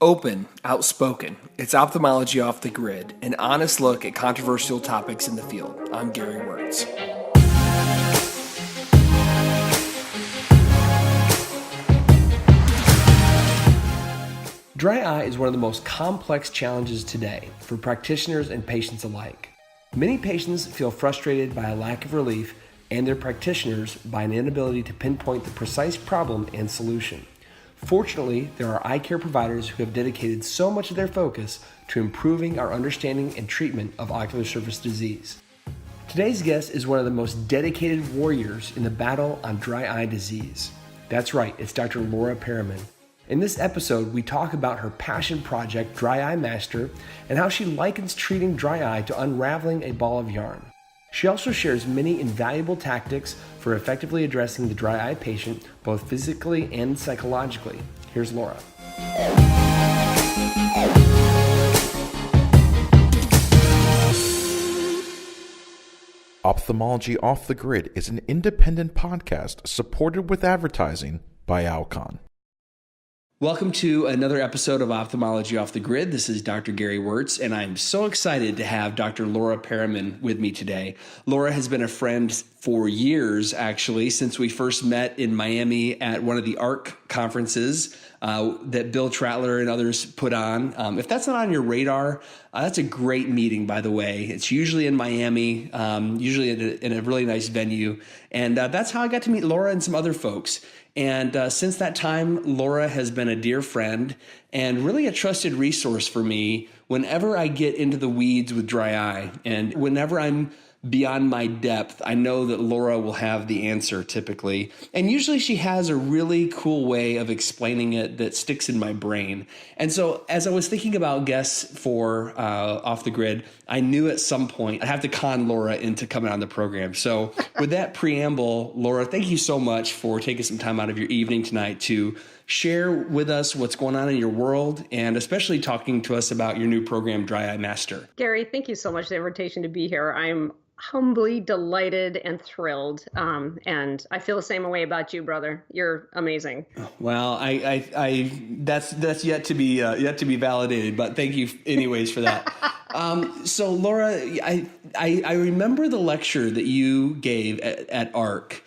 Open, outspoken. It's Ophthalmology Off the Grid, an honest look at controversial topics in the field. I'm Gary Wörtz. Dry eye is one of the most complex challenges today for practitioners and patients alike. Many patients feel frustrated by a lack of relief and their practitioners by an inability to pinpoint the precise problem and solution. Fortunately, there are eye care providers who have dedicated so much of their focus to improving our understanding and treatment of ocular surface disease. Today's guest is one of the most dedicated warriors in the battle on dry eye disease. That's right, it's Dr. Laura Periman. In this episode, we talk about her passion project, DryEyeMaster, and how she likens treating dry eye to unraveling a ball of yarn. She also shares many invaluable tactics for effectively addressing the dry eye patient, both physically and psychologically. Here's Laura. Ophthalmology Off the Grid is an independent podcast supported with advertising by akin. Welcome to another episode of Ophthalmology Off the Grid. This is Dr. Gary Wörtz, and I'm so excited to have Dr. Laura Periman with me today. Laura has been a friend for years, actually, since we first met in Miami at one of the ARC conferences that Bill Trattler and others put on. If that's not on your radar, that's a great meeting, by the way. It's usually in Miami, usually in a really nice venue. And that's how I got to meet Laura and some other folks. And since that time, Laura has been a dear friend and really a trusted resource for me whenever I get into the weeds with dry eye. And whenever I'm beyond my depth, I know that Laura will have the answer typically. And usually she has a really cool way of explaining it that sticks in my brain. And so as I was thinking about guests for Off the Grid, I knew at some point I'd have to con Laura into coming on the program. So with that preamble, Laura, thank you so much for taking some time out of your evening tonight to share with us what's going on in your world, and especially talking to us about your new program, DryEyeMaster. Gary, thank you so much for the invitation to be here. I'm humbly delighted and thrilled, and I feel the same way about you, brother. You're amazing. Well, I that's yet to be validated, but thank you anyways for that. So Laura, I remember the lecture that you gave at ARC.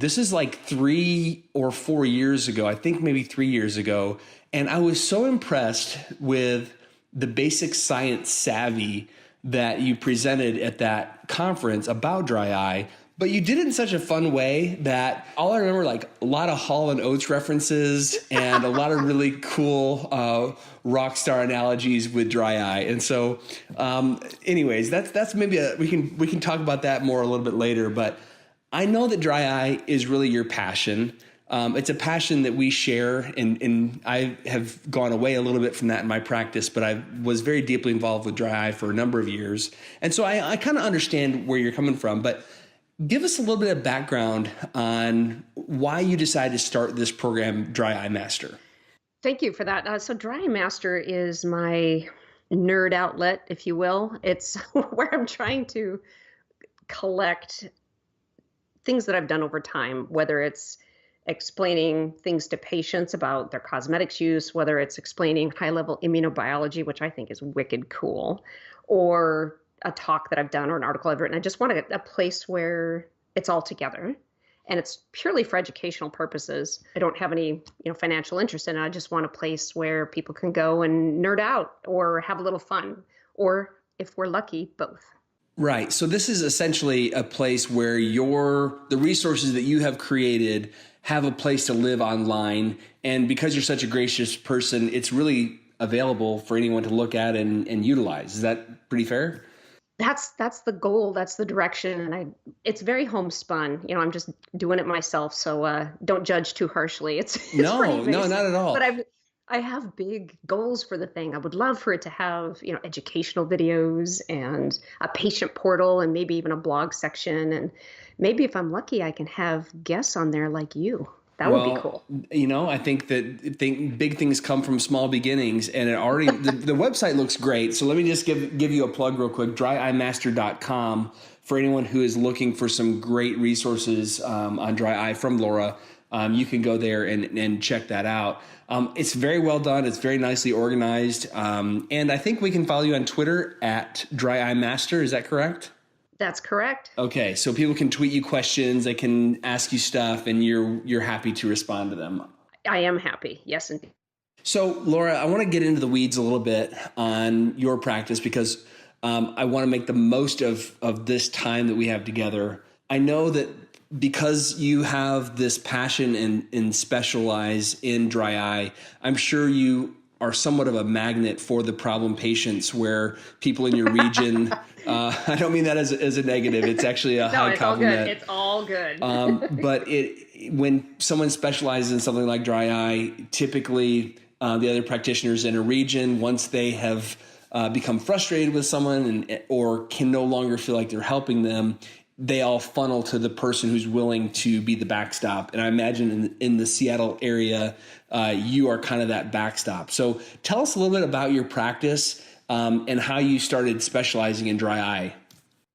This is like 3 or 4 years ago, I think maybe 3 years ago. And I was so impressed with the basic science savvy that you presented at that conference about dry eye, but you did it in such a fun way that all I remember, like a lot of Hall and Oates references and a lot of really cool rock star analogies with dry eye. And so anyways, that's maybe we can talk about that more a little bit later, but I know that dry eye is really your passion. It's a passion that we share, and I have gone away a little bit from that in my practice, but I was very deeply involved with dry eye for a number of years. And so I kind of understand where you're coming from, but give us a little bit of background on why you decided to start this program, DryEyeMaster. Thank you for that. So DryEyeMaster is my nerd outlet, if you will. It's where I'm trying to collect things that I've done over time, whether it's explaining things to patients about their cosmetics use, whether it's explaining high-level immunobiology, which I think is wicked cool, or a talk that I've done or an article I've written. I just want a place where it's all together, and it's purely for educational purposes. I don't have any, financial interest in it. I just want a place where people can go and nerd out or have a little fun, or if we're lucky, both. Right. So this is essentially a place where the resources that you have created have a place to live online. And because you're such a gracious person, it's really available for anyone to look at and utilize. Is that pretty fair? That's the goal. That's the direction. And it's very homespun. I'm just doing it myself. So don't judge too harshly. It's no, not at all. But I have big goals for the thing. I would love for it to have, educational videos and a patient portal and maybe even a blog section. And maybe if I'm lucky, I can have guests on there like you. That would be cool. I think that big things come from small beginnings, and it already the website looks great. So let me just give you a plug real quick. DryEyeMaster.com for anyone who is looking for some great resources on dry eye from Laura. You can go there and check that out. It's very well done. It's very nicely organized. And I think we can follow you on Twitter at DryEyeMaster. Is that correct? That's correct. Okay, so people can tweet you questions, they can ask you stuff, and you're happy to respond to them. I am happy. Yes, indeed. So, Laura, I want to get into the weeds a little bit on your practice because I want to make the most of this time that we have together. I know that because you have this passion and specialize in dry eye, I'm sure you are somewhat of a magnet for the problem patients where people in your region, I don't mean that as a negative, it's actually a high compliment. It's all good. But when someone specializes in something like dry eye, typically the other practitioners in a region, once they have become frustrated with someone or can no longer feel like they're helping them, they all funnel to the person who's willing to be the backstop. And I imagine in the Seattle area, you are kind of that backstop. So tell us a little bit about your practice and how you started specializing in dry eye.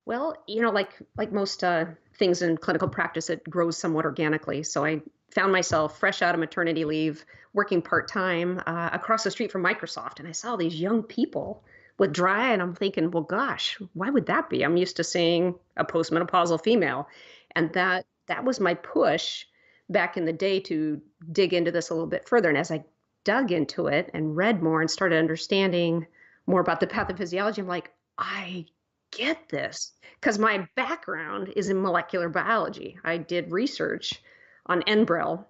Well, like most things in clinical practice, it grows somewhat organically. So I found myself fresh out of maternity leave, working part-time across the street from Microsoft. And I saw these young people with dry eye, and I'm thinking, well, gosh, why would that be? I'm used to seeing a postmenopausal female. And that was my push back in the day to dig into this a little bit further. And as I dug into it and read more and started understanding more about the pathophysiology, I'm like, I get this, because my background is in molecular biology. I did research on Enbrel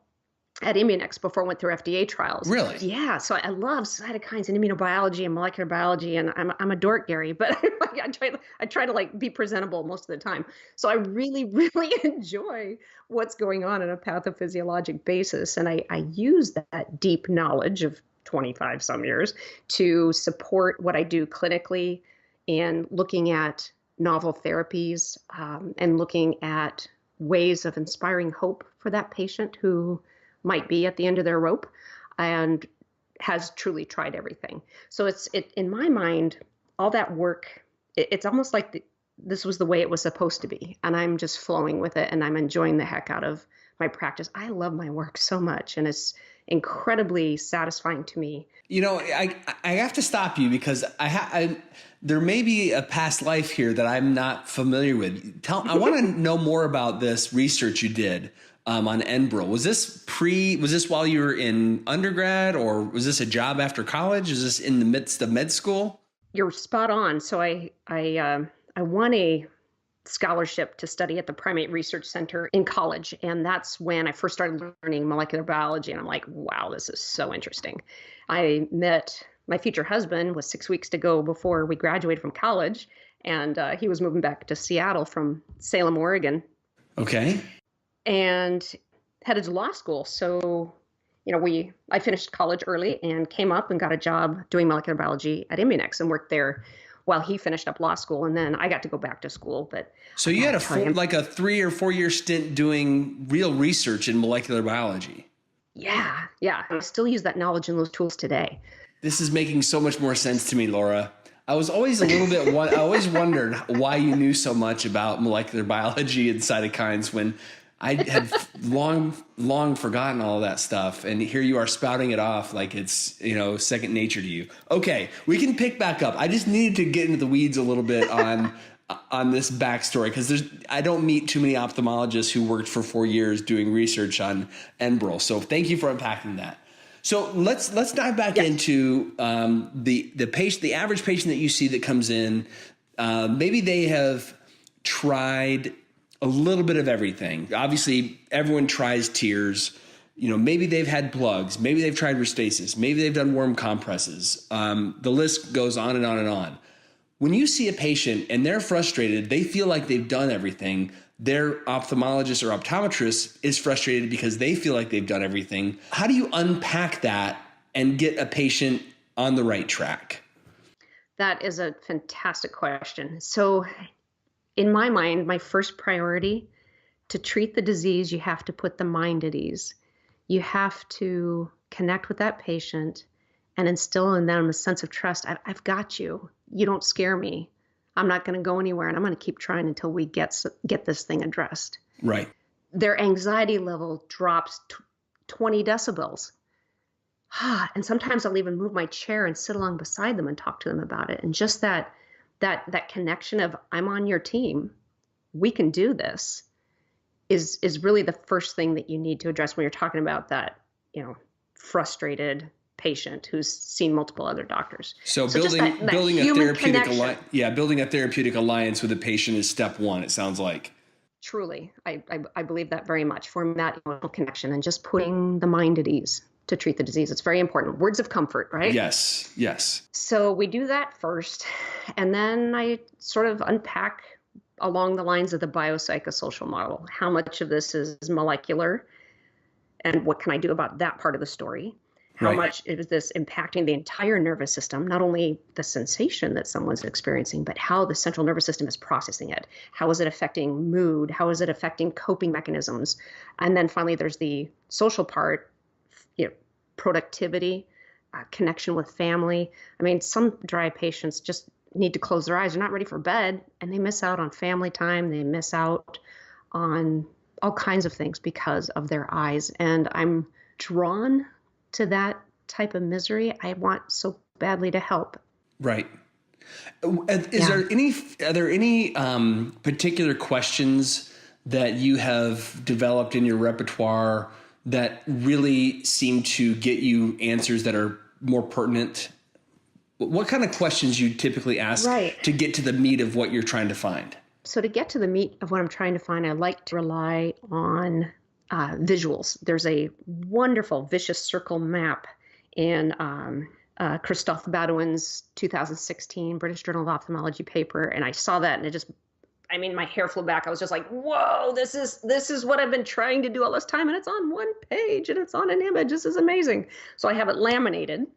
at Immunex before I went through FDA trials. Really? Yeah. So I love cytokines and immunobiology and molecular biology, and I'm a dork, Gary, but I try to like be presentable most of the time. So I really, really enjoy what's going on a pathophysiologic basis, and I use that deep knowledge of 25 some years to support what I do clinically and looking at novel therapies and looking at ways of inspiring hope for that patient who might be at the end of their rope and has truly tried everything. So in my mind, all that work, it's almost like this was the way it was supposed to be. And I'm just flowing with it, and I'm enjoying the heck out of my practice. I love my work so much, and it's incredibly satisfying to me. You know, I have to stop you because there may be a past life here that I'm not familiar with. I want to know more about this research you did on Enbrel. Was this while you were in undergrad, or was this a job after college? Is this in the midst of med school? You're spot on. So I won a scholarship to study at the Primate Research Center in college. And that's when I first started learning molecular biology. And I'm like, wow, this is so interesting. I met my future husband with 6 weeks to go before we graduated from college. And he was moving back to Seattle from Salem, Oregon. Okay. And headed to law school. So, I finished college early and came up and got a job doing molecular biology at Immunex and worked there while he finished up law school. And then I got to go back to school. But so you had a 3 or 4 year stint doing real research in molecular biology. Yeah. I still use that knowledge and those tools today. This is making so much more sense to me, Laura. I was always I always wondered why you knew so much about molecular biology and cytokines when I had long forgotten all of that stuff. And here you are spouting it off like it's, second nature to you. Okay, we can pick back up. I just needed to get into the weeds a little bit on this backstory, because I don't meet too many ophthalmologists who worked for 4 years doing research on Enbrel. So thank you for unpacking that. So let's dive back into the average patient that you see that comes in. Maybe they have tried a little bit of everything. Obviously, everyone tries tears. Maybe they've had plugs. Maybe they've tried Restasis. Maybe they've done worm compresses. The list goes on and on and on. When you see a patient and they're frustrated, they feel like they've done everything. Their ophthalmologist or optometrist is frustrated because they feel like they've done everything. How do you unpack that and get a patient on the right track? That is a fantastic question. So in my mind, my first priority, to treat the disease, you have to put the mind at ease. You have to connect with that patient and instill in them a sense of trust. I've got you. You don't scare me. I'm not going to go anywhere, and I'm going to keep trying until we get this thing addressed. Right. their anxiety level drops 20 decibels. And sometimes I'll even move my chair and sit along beside them and talk to them about it. And just that connection of, I'm on your team, we can do this, is really the first thing that you need to address when you're talking about that, frustrated patient who's seen multiple other doctors. So building a therapeutic alliance with a patient is step one, it sounds like. Truly, I believe that very much. Forming that emotional connection and just putting the mind at ease to treat the disease. It's very important. Words of comfort, right? Yes, yes. So we do that first, and then I sort of unpack along the lines of the biopsychosocial model. How much of this is molecular, and what can I do about that part of the story? How much is this impacting the entire nervous system, not only the sensation that someone's experiencing, but how the central nervous system is processing it? How is it affecting mood? How is it affecting coping mechanisms? And then finally, there's the social part, productivity, connection with family. I mean, some dry patients just need to close their eyes. They're not ready for bed, and they miss out on family time. They miss out on all kinds of things because of their eyes. And I'm drawn to that type of misery. I want so badly to help. Right. Are there any particular questions that you have developed in your repertoire that really seem to get you answers that are more pertinent? What kind of questions you typically ask to get to the meat of what you're trying to find? So to get to the meat of what I'm trying to find, I like to rely on visuals. There's a wonderful vicious circle map in Christophe Badouin's 2016 British Journal of Ophthalmology paper, and I saw that, and it just, my hair flew back. I was just like, whoa, this is what I've been trying to do all this time, and it's on one page, and it's on an image. This is amazing. So I have it laminated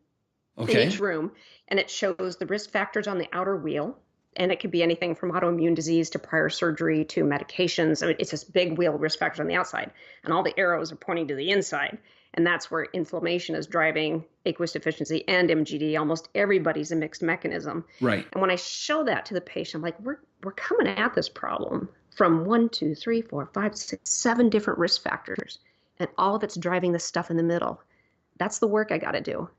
in each room, and it shows the risk factors on the outer wheel. And it could be anything from autoimmune disease to prior surgery to medications. I mean, it's this big wheel of risk factors on the outside, and all the arrows are pointing to the inside. And that's where inflammation is driving aqueous deficiency and MGD. Almost everybody's a mixed mechanism. Right. And when I show that to the patient, I'm like, we're coming at this problem from 1, 2, 3, 4, 5, 6, 7 different risk factors, and all of it's driving the stuff in the middle. That's the work I got to do.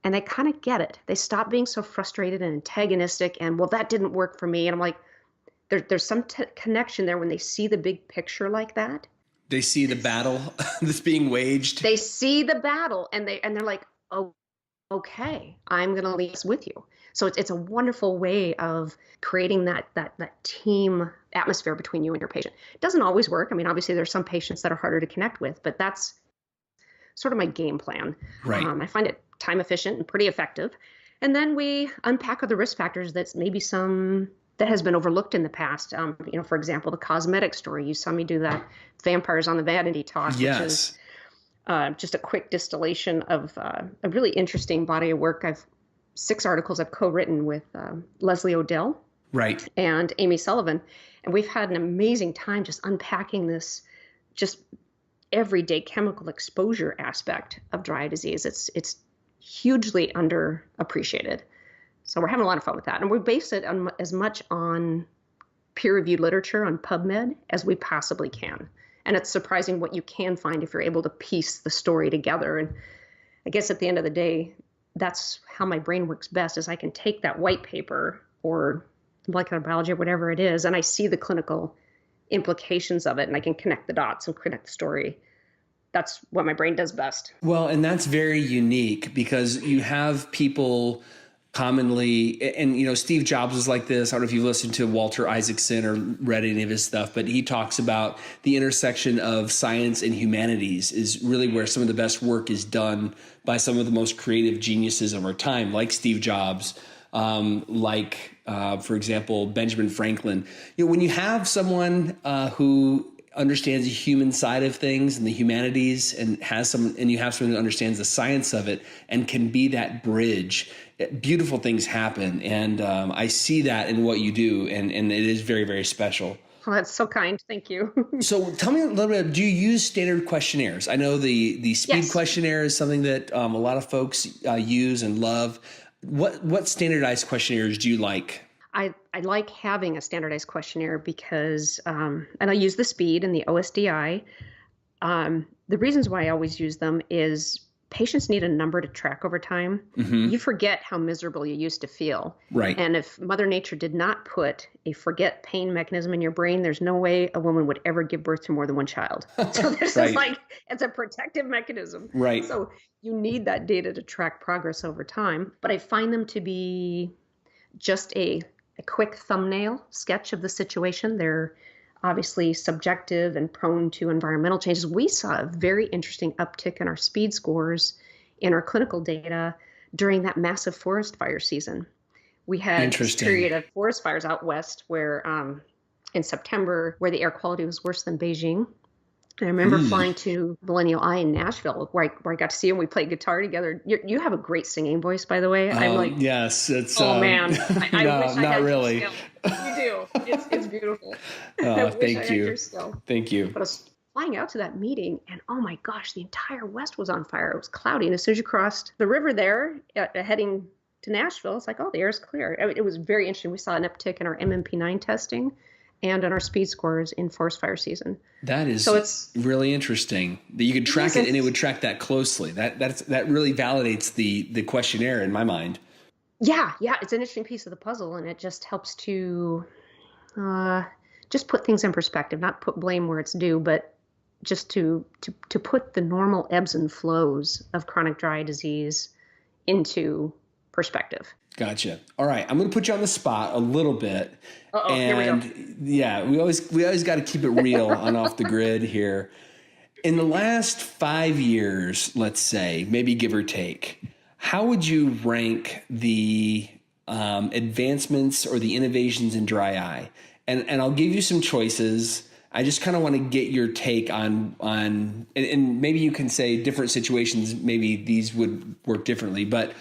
And they kind of get it. They stop being so frustrated and antagonistic and, well, that didn't work for me. And I'm like, there's some connection there when they see the big picture like that. They see the battle that's being waged. They see the battle and they're like, oh, okay, I'm going to leave this with you. So it's a wonderful way of creating that team atmosphere between you and your patient. It doesn't always work. I mean, obviously there's some patients that are harder to connect with, but that's sort of my game plan. Right. I find it time efficient and pretty effective. And then we unpack other risk factors that's maybe some that has been overlooked in the past. For example, the cosmetic story. You saw me do that Vampires on the Vanity talk, yes. Which is just a quick distillation of a really interesting body of work. I've 6 articles I've co-written with Leslie Odell and Amy Sullivan. And we've had an amazing time just unpacking this just everyday chemical exposure aspect of dry eye disease. It's hugely underappreciated. So we're having a lot of fun with that. And we base it on as much on peer-reviewed literature on PubMed as we possibly can. And it's surprising what you can find if you're able to piece the story together. And I guess at the end of the day, that's how my brain works best, is I can take that white paper or molecular biology or whatever it is, and I see the clinical implications of it, and I can connect the dots and connect the story. That's what my brain does best. Well, and that's very unique because you have people commonly, and Steve Jobs was like this. I don't know if you've listened to Walter Isaacson or read any of his stuff, but he talks about the intersection of science and humanities is really where some of the best work is done by some of the most creative geniuses of our time, like Steve Jobs, for example, Benjamin Franklin. When you have someone who understands the human side of things and the humanities and you have someone who understands the science of it and can be that bridge, beautiful things happen. And I see that in what you do, and it is very, very special. Oh, that's so kind. Thank you. So tell me a little bit, do you use standard questionnaires? I know the speed questionnaire is something that a lot of folks use and love. What standardized questionnaires do you like? I like having a standardized questionnaire because, and I use the SPEED and the OSDI. The reasons why I always use them is patients need a number to track over time. You forget how miserable you used to feel. Right. And if Mother Nature did not put a forget pain mechanism in your brain, there's no way a woman would ever give birth to more than one child. So this is like, it's a protective mechanism. Right. So you need that data to track progress over time. But I find them to be just a quick thumbnail sketch of the situation. They're obviously subjective and prone to environmental changes. We saw a very interesting uptick in our speed scores in our clinical data during that massive forest fire season. We had a period of forest fires out west where in September, where the air quality was worse than Beijing. And I remember flying to Millennial Eye in Nashville, where I got to see him. We played guitar together. You have a great singing voice, by the way. I'm like, yes, it's. Oh man, I no, wish I not had really. Your skill. You do. It's beautiful. Oh, thank you. Thank you. But I was flying out to that meeting, and oh my gosh, the entire West was on fire. It was cloudy, and as soon as you crossed the river there, heading to Nashville, it's like, oh, the air is clear. I mean, it was very interesting. We saw an uptick in our MMP9 testing and on our speed scores in forest fire season. That is it's really interesting that you could track it and it would track that closely. That really validates the questionnaire in my mind. Yeah, it's an interesting piece of the puzzle, and it just helps to just put things in perspective, not put blame where it's due, but just to put the normal ebbs and flows of chronic dry eye disease into perspective. Gotcha. All right, I'm going to put you on the spot a little bit. Here we go. Yeah, we always got to keep it real on Off the Grid here. In the last 5 years, let's say, maybe give or take, how would you rank the advancements or the innovations in dry eye? And I'll give you some choices. I just kind of want to get your take on and maybe you can say different situations, maybe these would work differently, but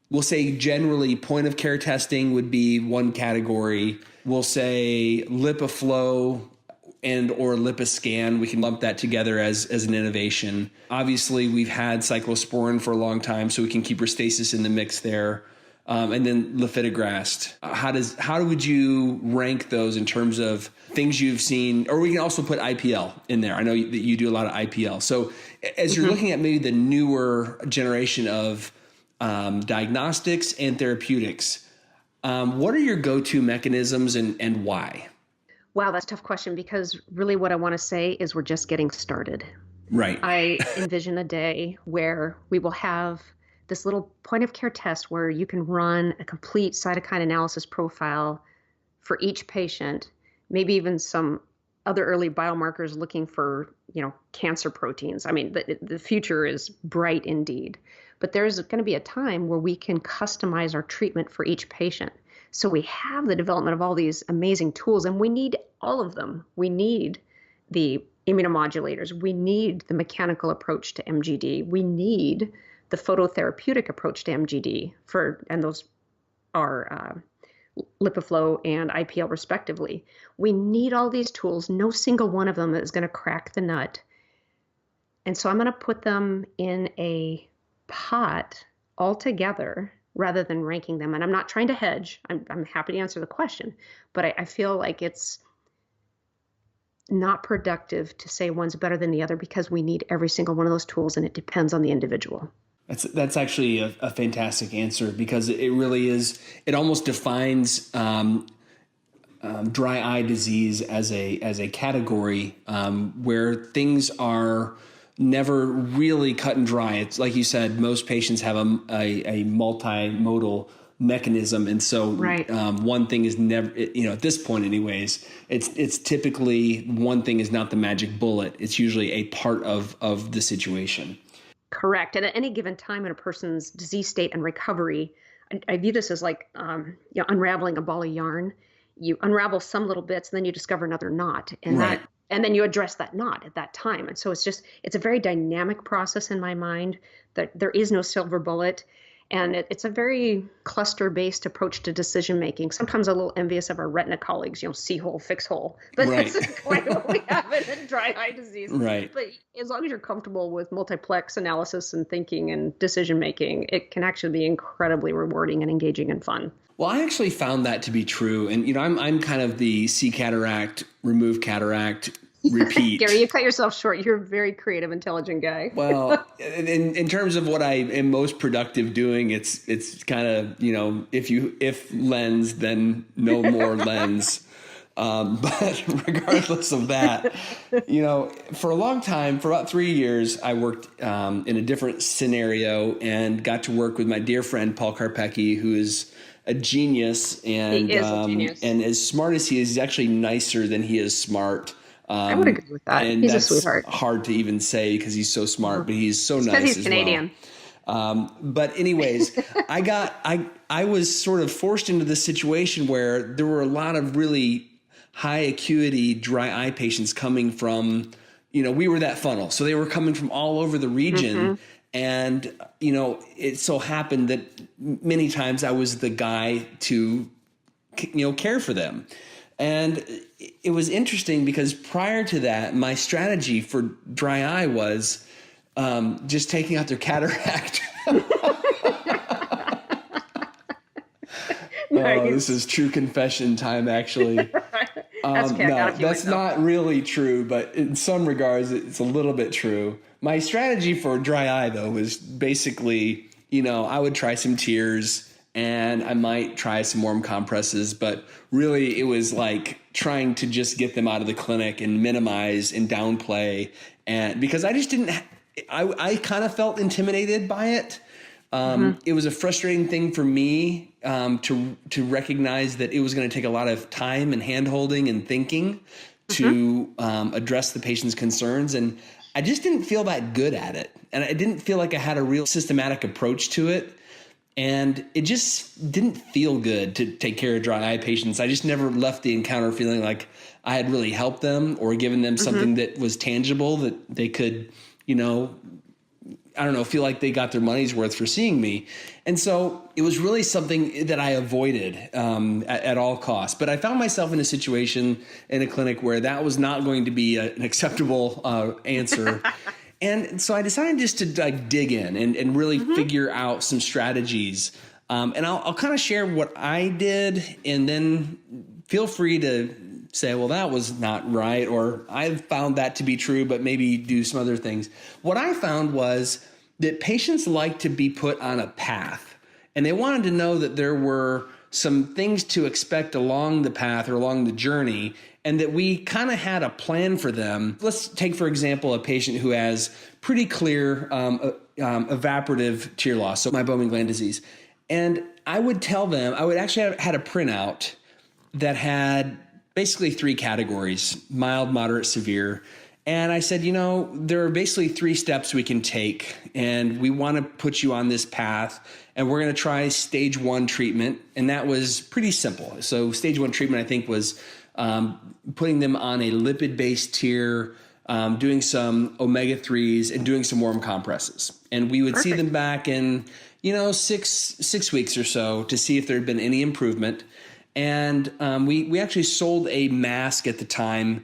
we'll say generally point of care testing would be one category. We'll say LipiFlow and or LipiScan. We can lump that together as an innovation. Obviously, we've had cyclosporin for a long time, so we can keep Restasis in the mix there. And then Lifitegrast. How would you rank those in terms of things you've seen? Or we can also put IPL in there. I know that you do a lot of IPL. So as you're looking at maybe the newer generation of diagnostics and therapeutics, what are your go-to mechanisms and why? Wow, that's a tough question because really what I want to say is we're just getting started. Right. I envision a day where we will have this little point of care test where you can run a complete cytokine analysis profile for each patient, maybe even some other early biomarkers looking for, cancer proteins. I mean, the future is bright indeed. But there's going to be a time where we can customize our treatment for each patient. So we have the development of all these amazing tools, and we need all of them. We need the immunomodulators. We need the mechanical approach to MGD. We need the phototherapeutic approach to MGD and those are LipiFlow and IPL respectively. We need all these tools. No single one of them is going to crack the nut. And so I'm going to put them in a pot all together rather than ranking them. And I'm not trying to hedge. I'm happy to answer the question, but I feel like it's not productive to say one's better than the other because we need every single one of those tools and it depends on the individual. That's actually a fantastic answer because it really is. It almost defines dry eye disease as a category where things are never really cut and dry. It's like you said, most patients have a multimodal mechanism, and so one thing is never, at this point, anyways, it's typically one thing is not the magic bullet. It's usually a part of the situation. Correct. And at any given time in a person's disease state and recovery, I view this as like unraveling a ball of yarn. You unravel some little bits, and then you discover another knot, and then you address that knot at that time. And so it's a very dynamic process in my mind. That there is no silver bullet, and it's a very cluster-based approach to decision making. Sometimes a little envious of our retina colleagues, see hole, fix hole. But that's quite what we have in dry eye disease. Right. But as long as you're comfortable with multiplex analysis and thinking and decision making, it can actually be incredibly rewarding and engaging and fun. Well, I actually found that to be true. And, I'm kind of the see cataract, remove cataract, repeat. Gary, you cut yourself short. You're a very creative, intelligent guy. Well, in terms of what I am most productive doing, it's kind of, if lens, then no more lens. But regardless of that, for a long time, for about 3 years, I worked in a different scenario and got to work with my dear friend, Paul Karpecki, who is a genius. And, he is a genius. And as smart as he is, he's actually nicer than he is smart. I would agree with that. And he's that's a sweetheart. hard to even say because he's so smart, but he's so nice Because he's as Canadian. well. But anyways, I was sort of forced into this situation where there were a lot of really high acuity dry eye patients coming from, we were that funnel. So they were coming from all over the region. And, it so happened that many times I was the guy to, care for them. And it was interesting because prior to that, my strategy for dry eye was just taking out their cataract. Nice. Oh, this is true confession time, actually. That's not really true, but in some regards, it's a little bit true. My strategy for dry eye, though, was basically, I would try some tears and I might try some warm compresses, but really it was like trying to just get them out of the clinic and minimize and downplay. And because I just didn't, I kind of felt intimidated by it. It was a frustrating thing for me to recognize that it was going to take a lot of time and hand-holding and thinking to address the patient's concerns. And I just didn't feel that good at it. And I didn't feel like I had a real systematic approach to it. And it just didn't feel good to take care of dry eye patients. I just never left the encounter feeling like I had really helped them or given them something that was tangible that they could, feel like they got their money's worth for seeing me. And so it was really something that I avoided at all costs. But I found myself in a situation in a clinic where that was not going to be an acceptable answer. And so I decided just to dig in and really figure out some strategies. And I'll kind of share what I did, and then feel free to say, well, that was not right, or I found that to be true, but maybe do some other things. What I found was that patients like to be put on a path, and they wanted to know that there were some things to expect along the path or along the journey, and that we kind of had a plan for them. Let's take, for example, a patient who has pretty clear evaporative tear loss, so meibomian gland disease. And I would tell them, I would actually had a printout that had basically 3 categories: mild, moderate, severe. And I said, there are basically 3 steps we can take, and we want to put you on this path, and we're going to try stage 1 treatment. And that was pretty simple. So stage 1 treatment, I think, was putting them on a lipid-based tier, doing some omega-3s, and doing some warm compresses. And we would see them back in, 6 weeks or so to see if there had been any improvement. And we actually sold a mask at the time,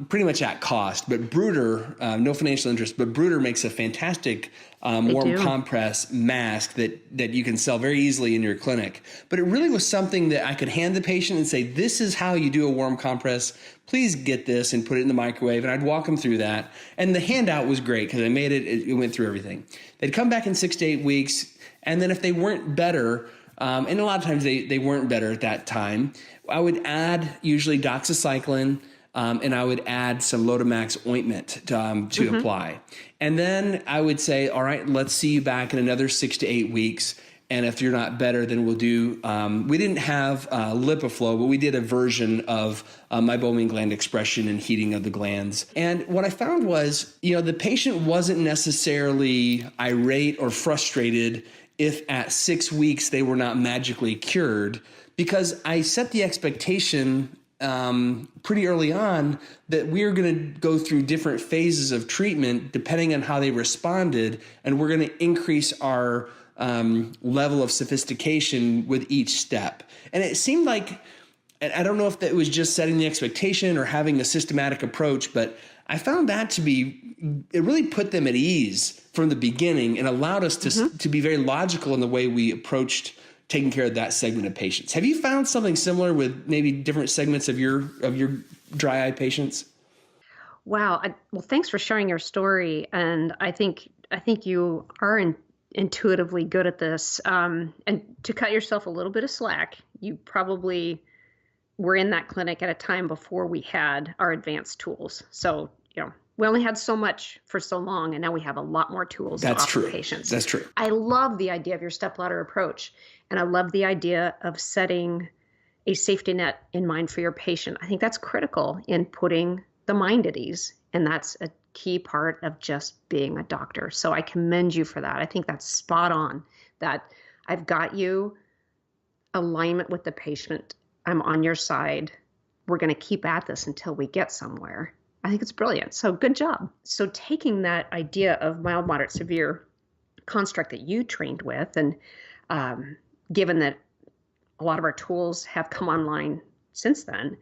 pretty much at cost. But Bruder, no financial interest, but Bruder makes a fantastic warm compress mask that you can sell very easily in your clinic. But it really was something that I could hand the patient and say, this is how you do a warm compress. Please get this and put it in the microwave. And I'd walk them through that. And the handout was great because I made it went through everything. They'd come back in 6 to 8 weeks. And then if they weren't better, and a lot of times they weren't better at that time, I would add usually doxycycline, and I would add some Lotamax ointment to apply. And then I would say, all right, let's see you back in another 6 to 8 weeks. And if you're not better, then we'll do, we didn't have LipiFlow, but we did a version of meibomian gland expression and heating of the glands. And what I found was, the patient wasn't necessarily irate or frustrated if at 6 weeks they were not magically cured, because I set the expectation pretty early on that we are going to go through different phases of treatment depending on how they responded, and we're going to increase our level of sophistication with each step. And it seemed like, and I don't know if that was just setting the expectation or having a systematic approach, but I found that to be, it really put them at ease from the beginning and allowed us to be very logical in the way we approached taking care of that segment of patients. Have you found something similar with maybe different segments of your dry eye patients? Wow. Well, thanks for sharing your story. And I think you are intuitively good at this. And to cut yourself a little bit of slack, you probably were in that clinic at a time before we had our advanced tools. So, we only had so much for so long, and now we have a lot more tools to offer patients. That's true. I love the idea of your stepladder approach, and I love the idea of setting a safety net in mind for your patient. I think that's critical in putting the mind at ease, and that's a key part of just being a doctor. So I commend you for that. I think that's spot on, that I've got you, alignment with the patient. I'm on your side. We're going to keep at this until we get somewhere. I think it's brilliant. So good job. So taking that idea of mild, moderate, severe construct that you trained with, and given that a lot of our tools have come online since then,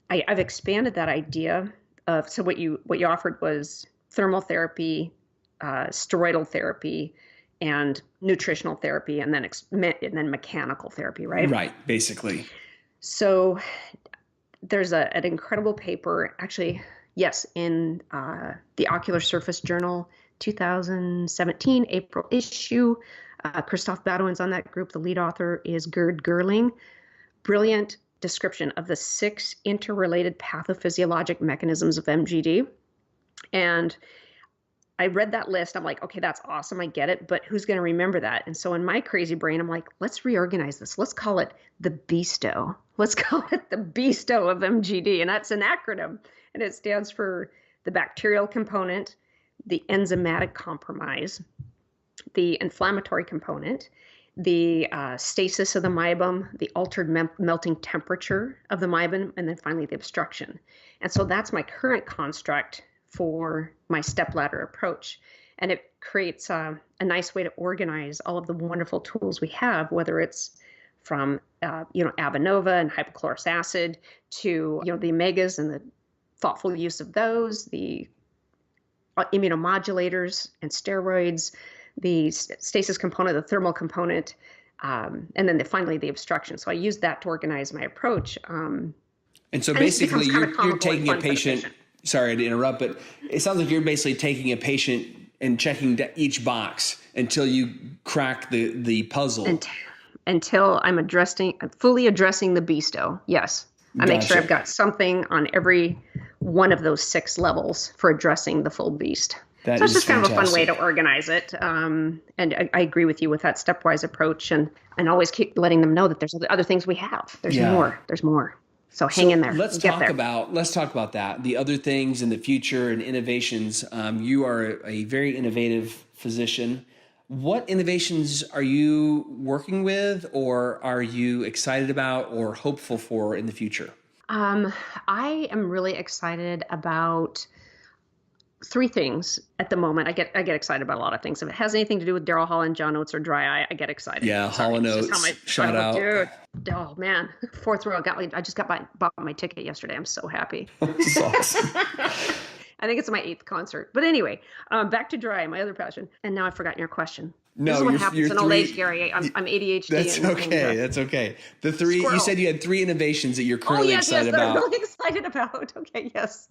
I've expanded that idea of, so what you offered was thermal therapy, steroidal therapy, and nutritional therapy, and then mechanical therapy, right? Right, basically. So there's an incredible paper, actually, yes, in the Ocular Surface Journal, 2017, April issue. Christoph Badawin's on that group. The lead author is Gerd Gerling. Brilliant description of the 6 interrelated pathophysiologic mechanisms of MGD. And I read that list. I'm like, okay, that's awesome. I get it. But who's going to remember that? And so in my crazy brain, I'm like, let's reorganize this. Let's call it the BESTO. Let's call it the BESTO of MGD. And that's an acronym. And it stands for the bacterial component, the enzymatic compromise, the inflammatory component, the stasis of the meibum, the altered melting temperature of the meibum, and then finally the obstruction. And so that's my current construct for my stepladder approach. And it creates a nice way to organize all of the wonderful tools we have, whether it's from, Avenova and hypochlorous acid to, the omegas and the thoughtful use of those, the immunomodulators and steroids, the stasis component, the thermal component, and then finally the obstruction. So I use that to organize my approach. And so basically you're taking a patient. Sorry to interrupt, but it sounds like you're basically taking a patient and checking each box until you crack the puzzle. Until I'm fully addressing the BESTO. Yes. I make sure I've got something on every one of those 6 levels for addressing the full beast. So it's just kind of a fun way to organize it. And I agree with you with that stepwise approach, and always keep letting them know that there's other things we have. There's more. So hang in there. Let's talk about that. The other things in the future and innovations. You are a very innovative physician. What innovations are you working with, or are you excited about, or hopeful for in the future? I am really excited about 3 things at the moment. I get excited about a lot of things. If it has anything to do with Daryl Hall and John Oates or Dry Eye, I get excited. Yeah, Hall and Oates. Shout out. Dude. Oh man, 4th row. I just bought my ticket yesterday. I'm so happy. This is awesome. I think it's my 8th concert. But anyway, back to Dry Eye, my other passion. And now I've forgotten your question. No, this is what happens in old age, Gary. I'm ADHD. That's okay. That's okay. The 3. Squirrel. You said you had 3 innovations that you're currently excited about. That I'm really excited about. Okay, yes.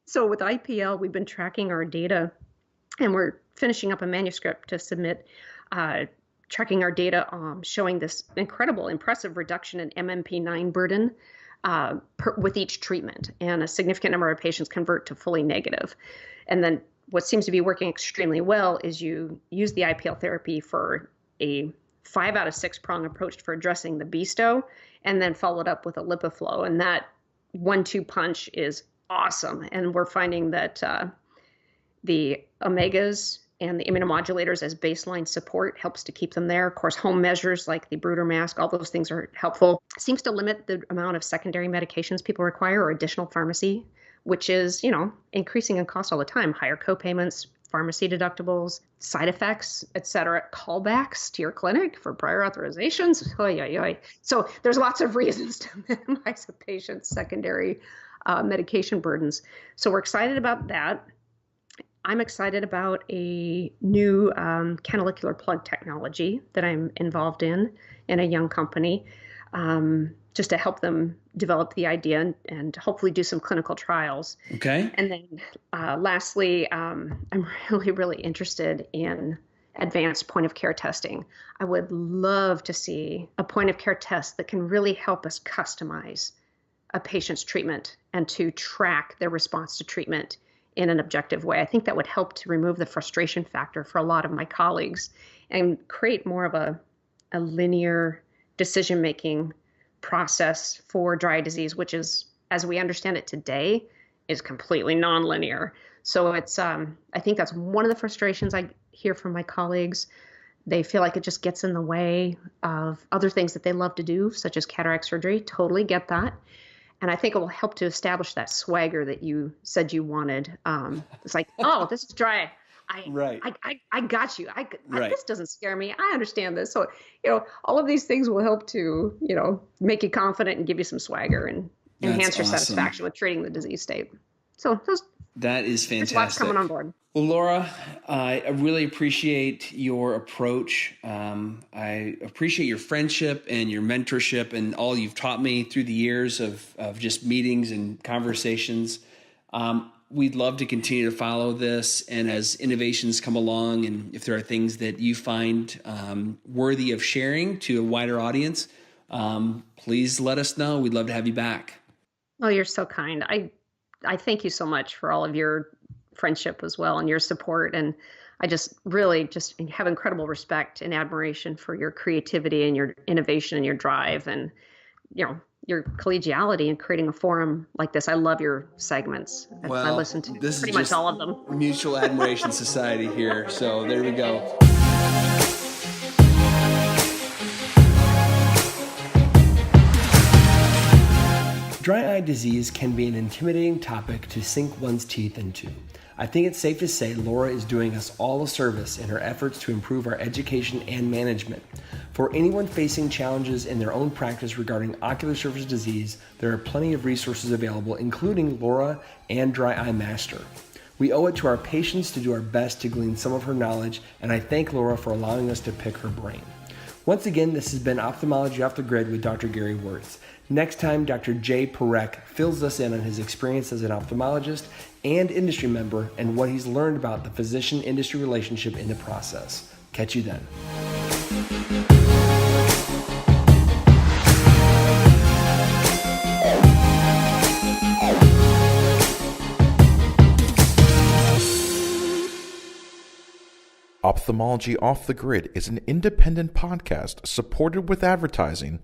So with IPL, we've been tracking our data, and we're finishing up a manuscript to submit, tracking our data, showing this impressive reduction in MMP9 burden with each treatment, and a significant number of patients convert to fully negative. And then what seems to be working extremely well is you use the IPL therapy for a 5 out of 6 prong approach for addressing the BESTO, and then followed up with a LipiFlow. And that 1-2 punch is awesome. And we're finding that the omegas and the immunomodulators as baseline support helps to keep them there. Of course, home measures like the Bruder mask, all those things are helpful. Seems to limit the amount of secondary medications people require or additional pharmacy, which is, increasing in cost all the time. Higher copayments, pharmacy deductibles, side effects, et cetera, callbacks to your clinic for prior authorizations. So there's lots of reasons to minimize a patient's secondary medication burdens. So we're excited about that. I'm excited about a new canalicular plug technology that I'm involved in a young company, just to help them develop the idea and hopefully do some clinical trials. Okay. And then lastly, I'm really, really interested in advanced point of care testing. I would love to see a point of care test that can really help us customize a patient's treatment and to track their response to treatment in an objective way. I think that would help to remove the frustration factor for a lot of my colleagues and create more of a linear decision-making process for dry eye disease, which is, as we understand it today, is completely nonlinear. So it's, I think that's one of the frustrations I hear from my colleagues. They feel like it just gets in the way of other things that they love to do, such as cataract surgery. Totally get that. And I think it will help to establish that swagger that you said you wanted. It's like, oh, this is dry. Right. I got you. Right. This doesn't scare me. I understand this. So, all of these things will help to, make you confident and give you some swagger and enhance your awesome. satisfaction with treating the disease state. So that is fantastic. there's lots coming on board. Well, Laura, I really appreciate your approach. I appreciate your friendship and your mentorship and all you've taught me through the years of just meetings and conversations. We'd love to continue to follow this. And as innovations come along, and if there are things that you find worthy of sharing to a wider audience, please let us know. We'd love to have you back. Oh, you're so kind. I thank you so much for all of your friendship as well and your support. And I just really just have incredible respect and admiration for your creativity and your innovation and your drive and, your collegiality in creating a forum like this. I love your segments. I listen to pretty much all of them. Mutual Admiration Society here. So there we go. Dry eye disease can be an intimidating topic to sink one's teeth into. I think it's safe to say Laura is doing us all a service in her efforts to improve our education and management. For anyone facing challenges in their own practice regarding ocular surface disease, there are plenty of resources available, including Laura and DryEyeMaster. We owe it to our patients to do our best to glean some of her knowledge, and I thank Laura for allowing us to pick her brain. Once again, this has been Ophthalmology Off the Grid with Dr. Gary Wörtz. Next time, Dr. Jay Parekh fills us in on his experience as an ophthalmologist and industry member and what he's learned about the physician-industry relationship in the process. Catch you then. Ophthalmology Off the Grid is an independent podcast supported with advertising